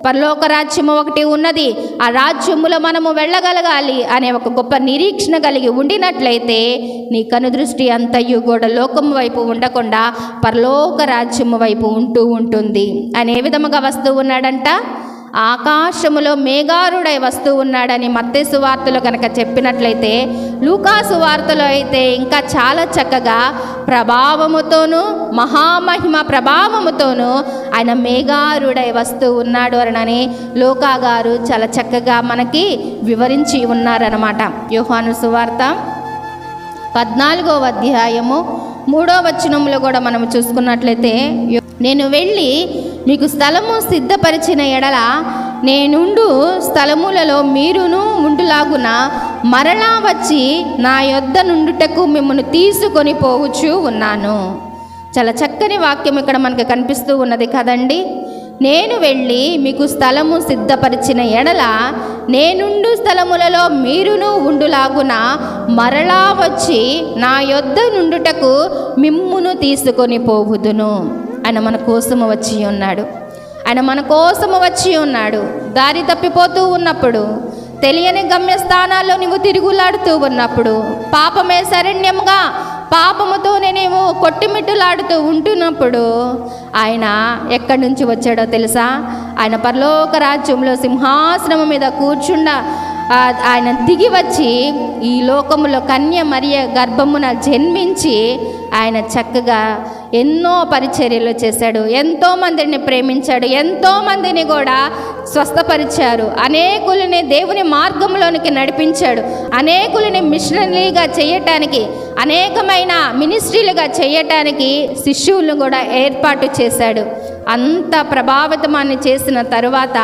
పరలోక రాజ్యము ఒకటి ఉన్నది, ఆ రాజ్యములో మనము వెళ్ళగలగాలి అనే ఒక గొప్ప నిరీక్షణ కలిగి ఉండినట్లయితే నీ కనుదృష్టి అంతయు కూడా లోకము వైపు ఉండకుండా పరలోక రాజ్యము వైపు ఉంటూ ఉంటుంది. ఆయన ఏ విధముగా వస్తూ ఉన్నాడంట? ఆకాశములో మేఘారుడై వస్తూ ఉన్నాడని మత్తయి సువార్తలో కనుక చెప్పినట్లయితే, లూకా సువార్తలో అయితే ఇంకా చాలా చక్కగా ప్రభావముతోనూ మహామహిమ ప్రభావముతోనూ ఆయన మేఘారుడై వస్తూ ఉన్నాడు అని లూకా గారు చాలా చక్కగా మనకి వివరించి ఉన్నారన్నమాట. యోహాను సువార్త 14వ అధ్యాయము 3వ వచనంలో కూడా మనం చూసుకున్నట్లయితే, నేను వెళ్ళి మీకు స్థలము సిద్ధపరిచిన ఎడల నేనుండు స్థలములలో మీరును ఉండులాగున మరలా వచ్చి నా యొద్ద నుండుటకు మిమ్మల్ని తీసుకొని పోవచ్చు ఉన్నాను. చాలా చక్కని వాక్యం ఇక్కడ మనకు కనిపిస్తూ ఉన్నది కదండి. నేను వెళ్ళి మీకు స్థలము సిద్ధపరిచిన ఎడల నేనుండు స్థలములలో మీరును ఉండులాగున మరలా వచ్చి నా యొద్ద నుండుటకు మిమ్మును తీసుకొని పోవుదును. ఆయన మన కోసము వచ్చి ఉన్నాడు. ఆయన మన కోసము వచ్చి ఉన్నాడు. దారి తప్పిపోతూ ఉన్నప్పుడు, తెలియని గమ్యస్థానాల్లో నువ్వు తిరుగులాడుతూ ఉన్నప్పుడు, పాపమే శరణ్యంగా పాపముతో నేనేమో కొట్టిమిట్టులాడుతూ ఉంటున్నప్పుడు ఆయన ఎక్కడి నుంచి వచ్చాడో తెలుసా? ఆయన పరలోక రాజ్యంలో సింహాసనం మీద ఆయన దిగి వచ్చి ఈ లోకములో కన్య మరియ గర్భమున జన్మించి ఆయన చక్కగా ఎన్నో పరిచర్యలు చేశాడు. ఎంతోమందిని ప్రేమించాడు, ఎంతోమందిని కూడా స్వస్థపరిచారు, అనేకులని దేవుని మార్గంలోనికి నడిపించాడు, అనేకులని మిషనరీగా చేయటానికి, అనేకమైన మినిస్ట్రీలుగా చేయటానికి శిష్యులను కూడా ఏర్పాటు చేశాడు. అంత ప్రభావితమాన్ని చేసిన తరువాత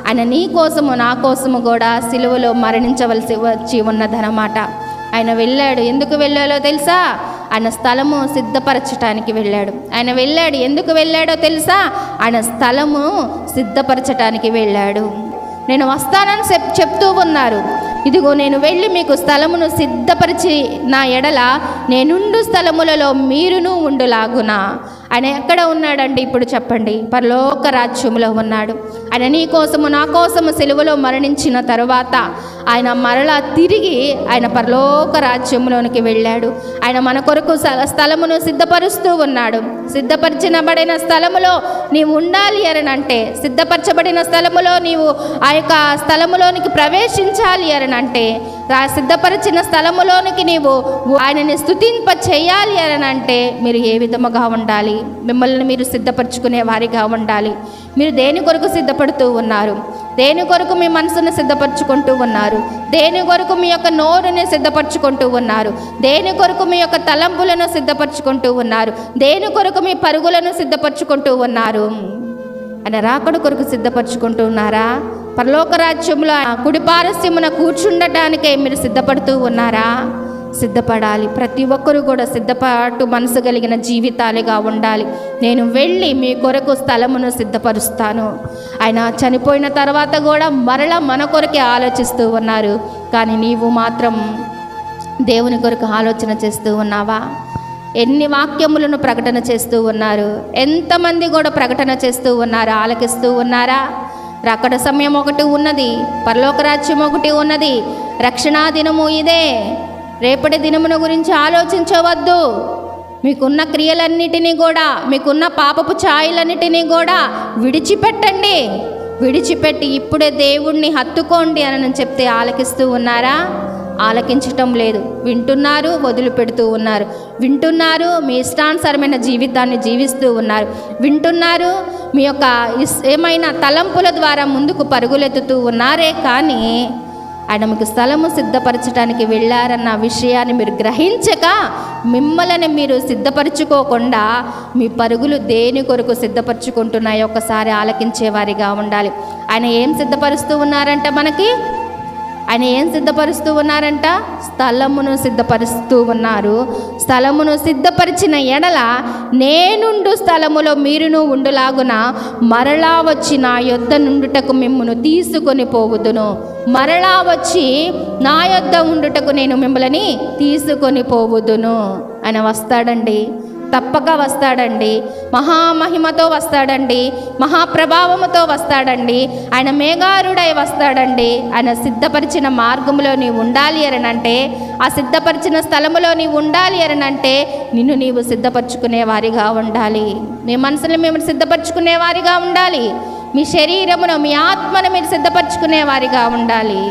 ఆయన నీ కోసము నా కోసము కూడా సిలువలో మరణించవలసి వచ్చి ఉన్నదన్నమాట. ఆయన వెళ్ళాడు. ఎందుకు వెళ్ళాలో తెలుసా? ఆయన స్థలము సిద్ధపరచటానికి వెళ్ళాడు. ఆయన వెళ్ళాడు. ఎందుకు వెళ్ళాడో తెలుసా? ఆయన స్థలము సిద్ధపరచటానికి వెళ్ళాడు. నేను వస్తానని చెప్తూ ఉన్నారు. ఇదిగో నేను వెళ్ళి మీకు స్థలమును సిద్ధపరిచి నా ఎడల నేనుండు స్థలములలో మీరును ఉండులాగునా. ఆయన ఎక్కడ ఉన్నాడండి ఇప్పుడు చెప్పండి? పరలోక రాజ్యములో ఉన్నాడు. ఆయన నీ కోసము నా కోసము సిలువలో మరణించిన తరువాత ఆయన మరలా తిరిగి ఆయన పరలోక రాజ్యంలోనికి వెళ్ళాడు. ఆయన మన కొరకు స్థలమును సిద్ధపరుస్తూ ఉన్నాడు. సిద్ధపరచబడిన స్థలములో నీవు ఉండాలి అనంటే, సిద్ధపరచబడిన స్థలములో నీవు ఆ యొక్క స్థలములోనికి ప్రవేశించాలి అనంటే, సిద్ధపరిచిన స్థలములోనికి నీవు ఆయనని స్తుతింప చేయాలి అనంటే మీరు ఏ విధముగా ఉండాలి? మిమ్మల్ని మీరు సిద్ధపరచుకునే వారిగా ఉండాలి. మీరు దేని కొరకు సిద్ధపడుతూ ఉన్నారు? దేని కొరకు మీ మనసును సిద్ధపరచుకుంటూ ఉన్నారు? దేని కొరకు మీ యొక్క నోరుని సిద్ధపరచుకుంటూ ఉన్నారు? దేని కొరకు మీ యొక్క తలంపులను సిద్ధపరచుకుంటూ ఉన్నారు? దేని కొరకు మీ పరుగులను సిద్ధపరచుకుంటూ ఉన్నారు? ఆయన రాకడ కొరకు సిద్ధపరచుకుంటూ ఉన్నారా? పరలోక రాజ్యంలో కుడిపారస్యమున కూర్చుండటానికే మీరు సిద్ధపడుతూ ఉన్నారా? సిద్ధపడాలి. ప్రతి ఒక్కరూ కూడా సిద్ధపాటు మనసు కలిగిన జీవితాలుగా ఉండాలి. నేను వెళ్ళి మీ కొరకు స్థలమును సిద్ధపరుస్తాను. ఆయన చనిపోయిన తర్వాత కూడా మరలా మన కొరకే ఆలోచిస్తూ ఉన్నారు. కానీ నీవు మాత్రం దేవుని కొరకు ఆలోచన చేస్తూ ఉన్నావా? ఎన్ని వాక్యములను ప్రకటన చేస్తూ ఉన్నారు? ఎంతమంది కూడా ప్రకటన చేస్తూ ఉన్నారు? ఆలకిస్తూ ఉన్నారా? రాకడ సమయం ఒకటి ఉన్నది, పరలోక రాజ్యం ఒకటి ఉన్నది. రక్షణా దినము ఇదే. రేపటి దినమున గురించి ఆలోచించవద్దు. మీకున్న క్రియలన్నిటినీ కూడా, మీకున్న పాపపు ఛాయలన్నిటినీ కూడా విడిచిపెట్టండి. విడిచిపెట్టి ఇప్పుడే దేవుణ్ణి హత్తుకోండి అని చెప్తే ఆలకిస్తూ ఉన్నారా? ఆలకించటం లేదు. వింటున్నారు, వదిలిపెడుతూ ఉన్నారు. వింటున్నారు, మీ ఇష్టానుసారమైన జీవితాన్ని జీవిస్తూ ఉన్నారు. వింటున్నారు, మీ యొక్క ఏమైనా తలంపుల ద్వారా ముందుకు పరుగులెత్తుతూ ఉన్నారే కానీ ఆయన మీకు స్థలము సిద్ధపరచడానికి వెళ్ళారన్న విషయాన్ని మీరు గ్రహించక మిమ్మల్ని మీరు సిద్ధపరచుకోకుండా మీ పరుగులు దేని కొరకు సిద్ధపరచుకుంటున్నాయో ఒకసారి ఆలకించేవారిగా ఉండాలి. ఆయన ఏం సిద్ధపరుస్తూ ఉన్నారంట మనకి? ఆయన ఏం సిద్ధపరుస్తూ ఉన్నారంట? స్థలమును సిద్ధపరుస్తూ ఉన్నారు. స్థలమును సిద్ధపరిచిన ఎడల నేనుండు స్థలములో మీరును ఉండులాగున మరలా వచ్చి నా యొద్ద నుండుటకు మిమ్మును తీసుకొని పోవుదును. మరలా వచ్చి నా యొద్ద ఉండుటకు నేను మిమ్మల్ని తీసుకొని పోవుదును. ఆయన వస్తాడండి. తప్పక వస్తాడండి. మహామహిమతో వస్తాడండి, మహాప్రభావముతో వస్తాడండి. ఆయన మేఘారుడై వస్తాడండి. ఆయన సిద్ధపరిచిన మార్గంలో నీవు ఉండాలి అనంటే, ఆ సిద్ధపరిచిన స్థలములో నీవు ఉండాలి అనంటే నిన్ను నీవు సిద్ధపరచుకునే వారిగా ఉండాలి. మీ మనసును మేము సిద్ధపరచుకునే వారిగా ఉండాలి. మీ శరీరమును, మీ ఆత్మను మీరు సిద్ధపరచుకునే వారిగా ఉండాలి.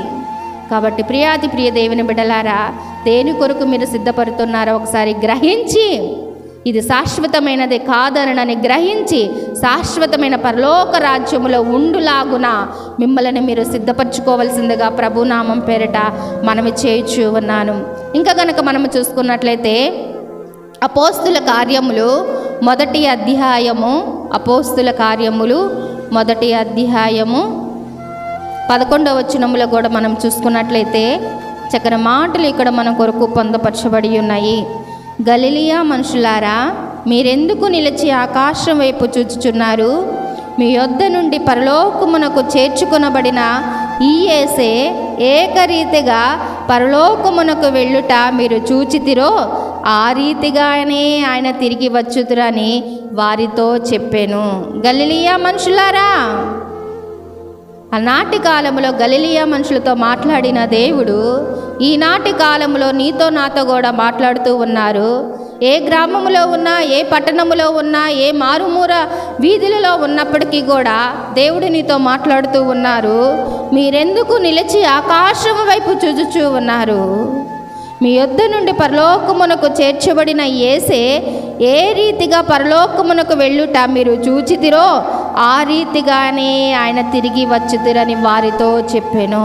కాబట్టి ప్రియాతి ప్రియ దేవుని బిడ్డలారా, దేని కొరకు మీరు సిద్ధపడుతున్నారో ఒకసారి గ్రహించి, ఇది శాశ్వతమైనది కాదనని గ్రహించి శాశ్వతమైన పరలోక రాజ్యములో ఉండులాగున మిమ్మల్ని మీరు సిద్ధపరచుకోవలసిందిగా ప్రభునామం పేరిట మనము చేయుచు ఉన్నాను. ఇంకా కనుక మనము చూసుకున్నట్లయితే అపోస్తుల కార్యములు 1వ అధ్యాయము, అపోస్తుల కార్యములు 1వ అధ్యాయము 11వ వచనములో కూడా మనం చూసుకున్నట్లయితే చక్కని మాటలు ఇక్కడ మన కొరకు పొందపరచబడి ఉన్నాయి. గలిలియా మనుషులారా, మీరెందుకు నిలిచి ఆకాశం వైపు చూచుచున్నారు? మీ యొద్ద నుండి పరలోకమునకు చేర్చుకొనబడిన ఈ యేసే ఏకరీతిగా పరలోకమునకు వెళ్ళుట మీరు చూచితిరో, ఆ రీతిగానే ఆయన తిరిగి వచ్చుదురని వారితో చెప్పాను. గలిలియా మనుషులారా, ఆనాటి కాలంలో గలిలియా మనుషులతో మాట్లాడిన దేవుడు ఈనాటి కాలంలో నీతో నాతో కూడా మాట్లాడుతూ ఉన్నారు. ఏ గ్రామంలో ఉన్నా, ఏ పట్టణంలో ఉన్నా, ఏ మారుమూర వీధులలో ఉన్నప్పటికీ కూడా దేవుడు నీతో మాట్లాడుతూ ఉన్నారు. మీరెందుకు నిలిచి ఆకాశం వైపు చూచుచూ ఉన్నారు? మీ యొద్ద నుండి పరలోకమునకు చేర్చబడిన యేసే ఏ రీతిగా పరలోకమునకు వెళ్ళుట మీరు చూచితిరో, ఆ రీతిగానే ఆయన తిరిగి వచ్చుదురని వారితో చెప్పాను.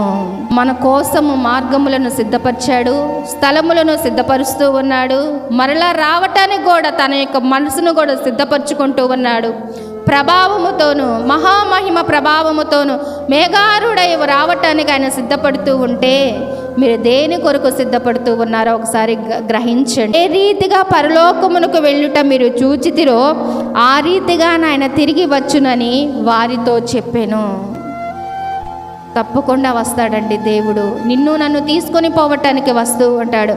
మన కోసము మార్గములను సిద్ధపరిచాడు, స్థలములను సిద్ధపరుస్తూ ఉన్నాడు. మరలా రావటానికి కూడా తన యొక్క మనసును కూడా సిద్ధపరచుకుంటూ ఉన్నాడు. ప్రభావముతోను, మహామహిమ ప్రభావముతోను మేఘారుడై రావటానికి ఆయన సిద్ధపడుతూ ఉంటే మీరు దేని కొరకు సిద్ధపడుతూ ఉన్నారో ఒకసారి గ్రహించండి. ఏ రీతిగా పరలోకమునకు వెళ్ళుట మీరు చూచితిరో, ఆ రీతిగా ఆయన తిరిగి వచ్చునని వారితో చెప్పాను. తప్పకుండా వస్తాడండి దేవుడు. నిన్ను నన్ను తీసుకొని పోవటానికి వస్తూ ఉంటాడు.